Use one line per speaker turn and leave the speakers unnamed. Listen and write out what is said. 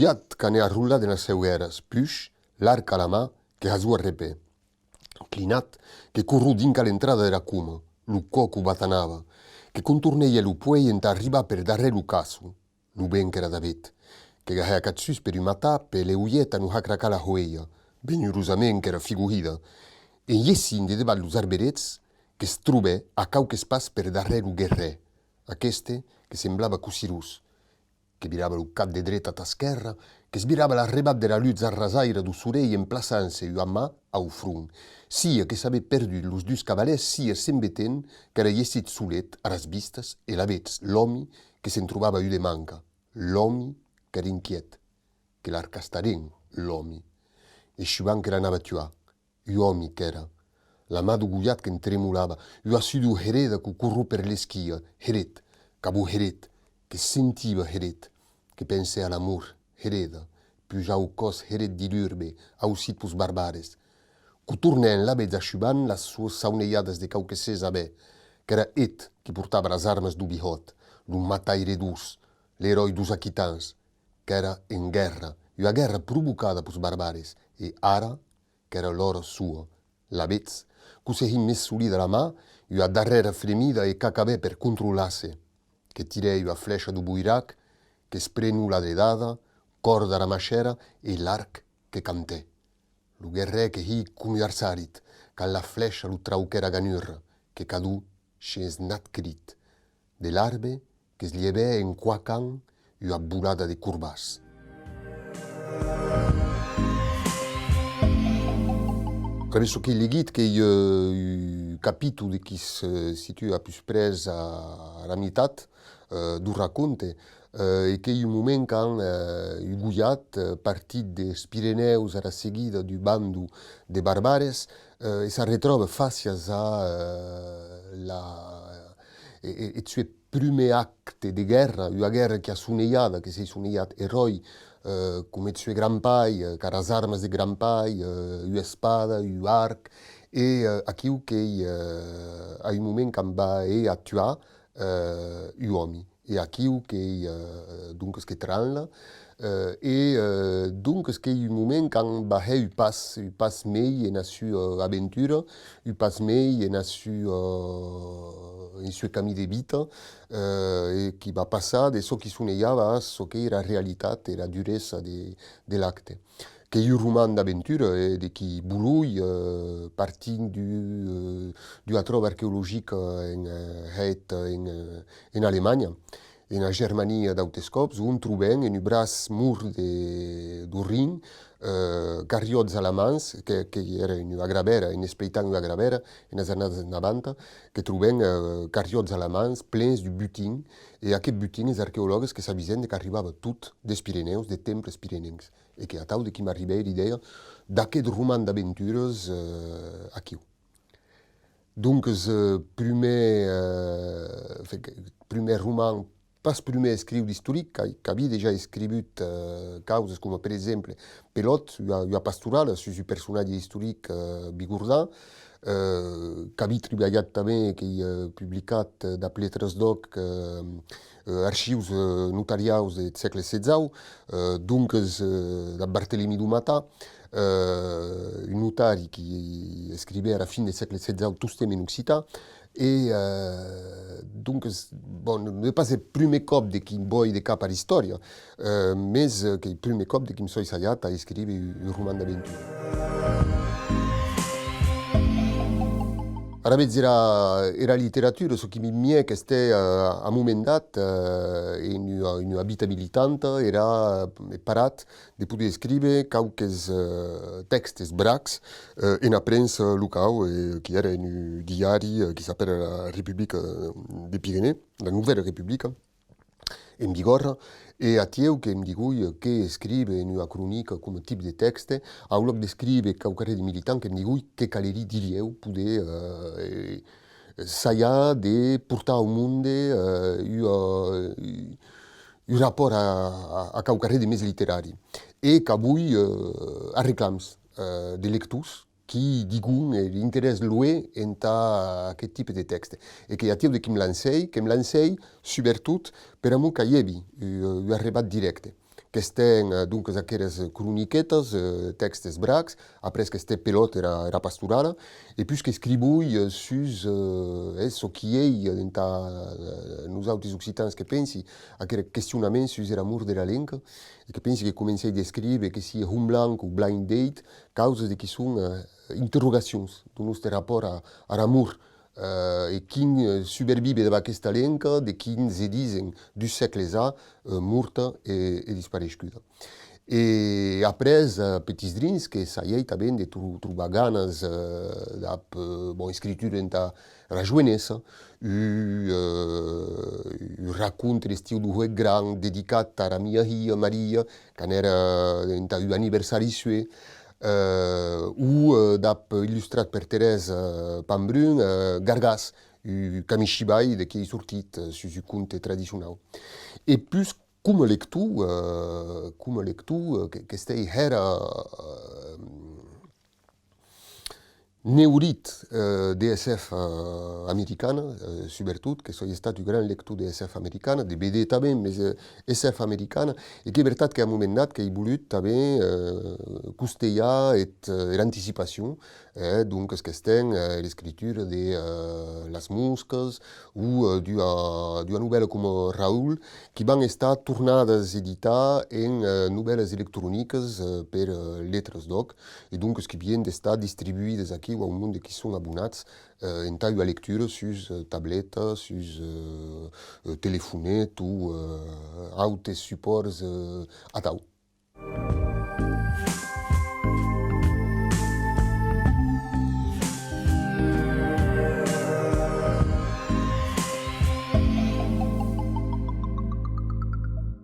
Guiat cane arrullat en seu eras, puix, l'arc a la mà, que hasua repè. Clinat, que corru dinca l'entrada de la cuma, lu cocu batanava, que contorneia lu puei enta arriba per darre lu casu, lu ben qu'era David, que gahea cazzus per u matà pe le uieta nu ha craca la hoeia, benurosament qu'era figuida, e iessin de debat lus arberets, que es trobè a cauques pas per darre lu guerrer, aqueste que semblava cusirus, que virava lu cap de dreta a esquerra, que es virava l'arrebat de la luz arrasaire du sorell emplaçant-se ua mà au front, sia que s'ave perdut los dus cavalers, sia sembeten qu'era iessit solet a las vistas e l'avets l'homi que se'n trobava u de manca, l'homi qu'era inquiet, que l'arcastaren l'homi, e schuan que l'anava tuar, u homi qu'era, la mà du Guiat que tremolava, ua sudu hereda que corru per l'esquia, heret, cabo heret, que sentiva heret, que pense a l'amor, hereda, puja au cos heret di l'urbe, ausit pus barbares, que tornen l'abez asciuban las suas sauneiadas de cauqueses abè, qu'era et qui portava las armes du bihot, lu mataire dus, l'eroi dus aquitans, qu'era en guerra, ua guerra provocada pus barbares, e ara qu'era l'hora sua, l'abez, que se hin mes solida la mà, ua darrera fremida e cacabè per controllasse, que tirei ua flecha du buirac, que sprenu la dredada, corda ramachera e l'arc que cantè. Lu guerrer que hi cum arsarit, can la flecha lu trauquera ganurra, que cadu scens nat crit, de l'arbe que es liebè en quacan ua bulada de curbas. Adesso che legit che il capitolo che si situa più preso alla metà du racconte e che il momento quand il Guiat partit des Pirineus a la seguida du bando de barbares e si ritrova face a i suoi primi atti di guerra, una guerra che ha soneiata, che si è soneiata eroi come i suoi granpai, che le armi dei granpai, una spada, un arc, e a chi che a un momento che va a tuare gli uomini, e a chi che dunque che tranla, e dunque che un momento che va a un pas mei nella sua avventura, un pas mei nella sua cammino di vita, e che va passare da ciò che soneiava a ciò che era la realtà e la durezza dell'acte. Che il roman d'avventura è di chi Boulouille, partendo della trova archeologica in Alemania, in Germania d'autescops, on trobem en un braç mur du Rin, carriots alemans, que era una gravera, en espreitant una gravera, en les années 90, que trobem carriots alemans plens de butin, e aquest butin els arqueòlegs que s'avisen que arribava tot dels Pirineus, de temples pirinencs, e que a tal de qui m'arribava l'idea d'aquest roman d'aventures aquí. Donc, primer roman, pas primer escriu d'historic, que havia déjà escrit causes com, per exemple, Pelot, una pastoral sur un personatge historic bigordan, que havia treballat també, que ha publicat d'aple Trasdoc arxius notariaus del segle XVI, donc de Barthélemy du Matà, un notari qui escrivait à la fin du siècle XVI tous thèmes en occitan, et donc bon, non pas le premier cop de qui boy de cap à l'histoire, mais que le premier cop de qui me soy ensayat a écrire un roman d'aventure. Ara veig era literatura, ce qui mi que était à un moment dat une habitabilitante era parat de poder escriure quelques textes bracs en la premsa local, qui era un diari qui s'appelle la République des Pyrénées, la Nouvelle République, en Bigorra, e a tieu che mi digui che scrive in una cronica come tipo di texte, a un loc de scrive qualche di militant che mi digui che caleri di lieu pude saia de portar al mondo un rapport a qualche di mes literari. E che avui a reclams de lectors qui digun l'interès loué en aquest tipus de texte. E que a tiu de qui me lancei, sobretot per a mo que hi hevi un arrebat directe. que estem donc aquelas croniquetas, textos bracs, après que este pelot era pasturala, e puis que escribui sus so qui è nos autres occitans que pensi aquel questionament sus l'amor de la lenca, e che pensi che comencei a scrivere che sia un blanc o blind date, causa de che sono interrogacions del nostre rapport a l'amor. E quin supervive d'aquesta lenca, de quin se disen du segle A, morta e disparescuda. E après, petits drins, que saiei també de trobar ganas d'ap escritura enta rajoenesa, racconte d'estiu du Huec Gran dedicat a mia hia Maria, can era enta anniversari sue, d'ap illustrat per Teresa Pambrun, Gargas, Kamishibai, de qui est sortit sus un conte tradicional. E plus come lectu, que stei era neurit DSF americana, soprattutto, che sono stato un gran lectur DSF americana, de BD també, ma SF americana, e che è veritat che a un moment dat che he volut també costellar l'anticipació, donc que estem l'escriptura de Las Mosques o d'una novel·la com Raúl, que van estar tornades a editar en novel·les electròniques per Lettres Doc, e donc que havien d'estar distribuïdes aquí a un monde qui sont abonats en tal a lectura sus tableta, sus telefonet ou altres suports atau.